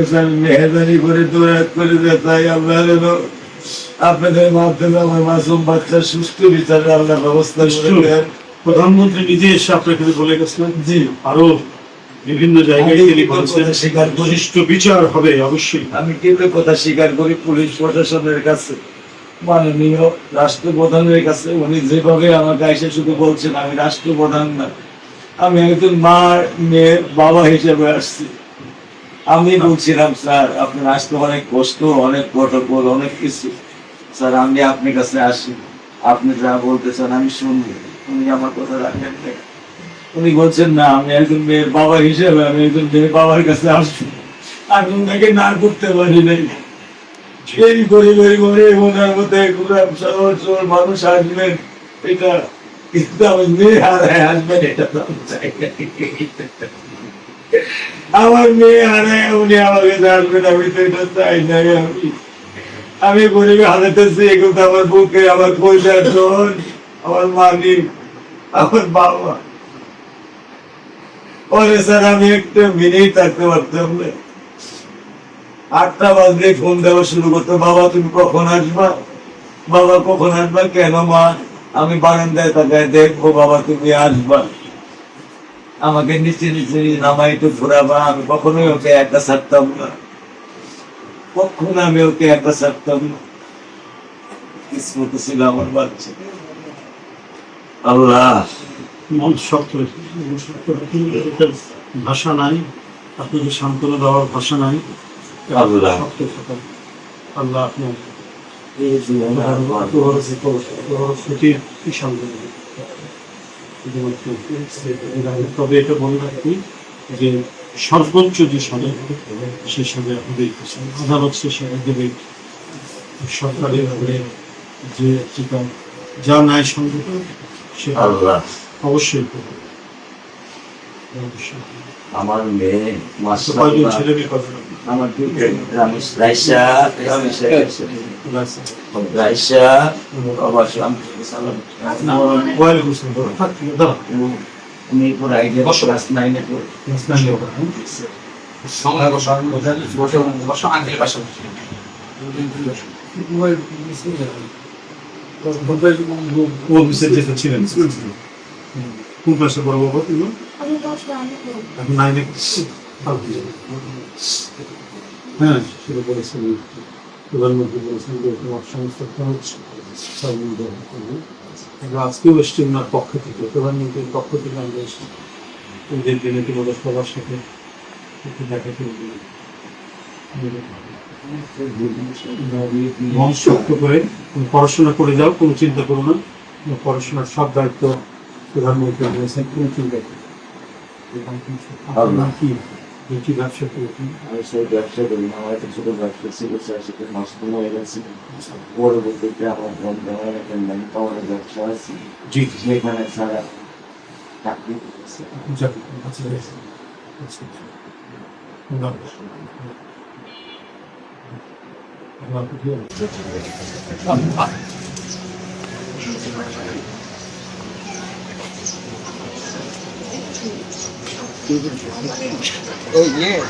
মেহরবানি করে দোয়া করে তাই আল্লাহ যেন আপনাদের মাধ্যমে আমার মাসুম বাচ্চার সুস্থ বিচারের আল্লাহ ব্যবস্থা করে দেন। প্রধানমন্ত্রী নিজে এসে আপনাকে বলে গেছিলেন, জি, আরো বিভিন্ন জায়গায় তিনি বলছেন স্বীকার করি, সুষ্ঠু বিচার হবে অবশ্যই। আমি কিন্তু কথা স্বীকার করি পুলিশ প্রশাসনের কাছে, মাননীয় রাষ্ট্রপ্রধানের কাছে। উনি যেভাবে আমাকে এসে শুধু বলছেন, আমি রাষ্ট্রপ্রধান না, আমি একজন মার মেয়ের বাবা হিসেবে আসছি। আমি বলছিলাম স্যার আপনার আসতে অনেক কষ্ট, অনেক প্রটোকল, অনেক কিছু, স্যার আমি আপনার কাছে আসি, আপনি যা বলতে চান আমি শুনবো। উনি আমার কথা রাখেন নাই। উনি বলছেন না, আমি একজন মেয়ের বাবা হিসেবে আমি একজন মেয়ের বাবার কাছে আসবো। আমি ওনাকে না করতে পারি নাই। এই গরিবের ওনার মধ্যে সরল মানুষ আসবেন, এটা কিন্তু আমি মেয়ে হারায় আসবেন এটা তো আমি চাই না। আমার মেয়ে হারায় উনি আমাকে জানবেন, আমি তো এটা চাই না। আমি গরিবে হারাতেছি, কিন্তু আমার বুকে আমার পয়সার ধন, আমার মালিক, আমার বাবা। ওরে স্যার আমি একটা মিনিট থাকতে পারতাম না। 8টা বাজলে ফোন দেওয়া শুরু করতো, বাবা তুমি কখন আসবা, বাবা কখন আসবা, কেন মা, আমি বারান্দায় তাকায় দেখবো বাবা তুমি আসবা, আমাকে নিচে নিচে নামাই একটু ঘুরাবা। আমি কখনোই ওকে একা ছাড়তাম না, কখনো আমি ওকে একা ছাড়তাম না। কিসমত ছিল আমার বাচ্চা। আল্লাহ মন শক্ত ভাষা নাই, আপনাকে সান্ত্বনা দেওয়ার ভাষা নাই। আল্লাহ শক্ত থাকা আল্লাহ আপনার তবে এটা মনে রাখি যে সর্বোচ্চ যে সাজা সে সাজা হবে, আদালত সে সাজা দেবে। সরকারের যে যা ন্যায় সংগত সেটা আল্লাহ অবশ্যই আমার মেয়ে কয়জন ছেলে মেয়ে কথা আমার রামেশ রাইসা রাইসা বাবা সালাম উনি পুরো আইডিয়া ক্লাস 9 এ ছিলেন কোন ক্লাসে বড় বাবা এখন 9 হ্যাঁ সেটা বলেছেন প্রধানমন্ত্রী বলেছেন যে তোমার সমস্ত খরচ আমরা আজকেও এসছি ওনার পক্ষ থেকে, প্রধানমন্ত্রীর পক্ষ থেকে আমরা এসেছি ঈদের দিনে তোমাদের সবার সাথে দেখা করবো। মন শক্ত করে পড়াশোনা করে যাও, কোনো চিন্তা করো না, পড়াশোনার সব দায়িত্ব প্রধানমন্ত্রী বলেছেন, কোনো চিন্তা করো। আপনার কি ব্যবসা করেছেন? আমি সেই ব্যবসা করি, আমার একটা ছোট ব্যবসা ছিল, সেটা নষ্ট হয়ে গেছে। পরবর্তীতে আমার বন্ধু একটা ম্যান পাওয়ারের ব্যবসা আছে, জি সেখানে সারা চাকরি করতেছে। আচ্ছা আচ্ছা Oh yeah.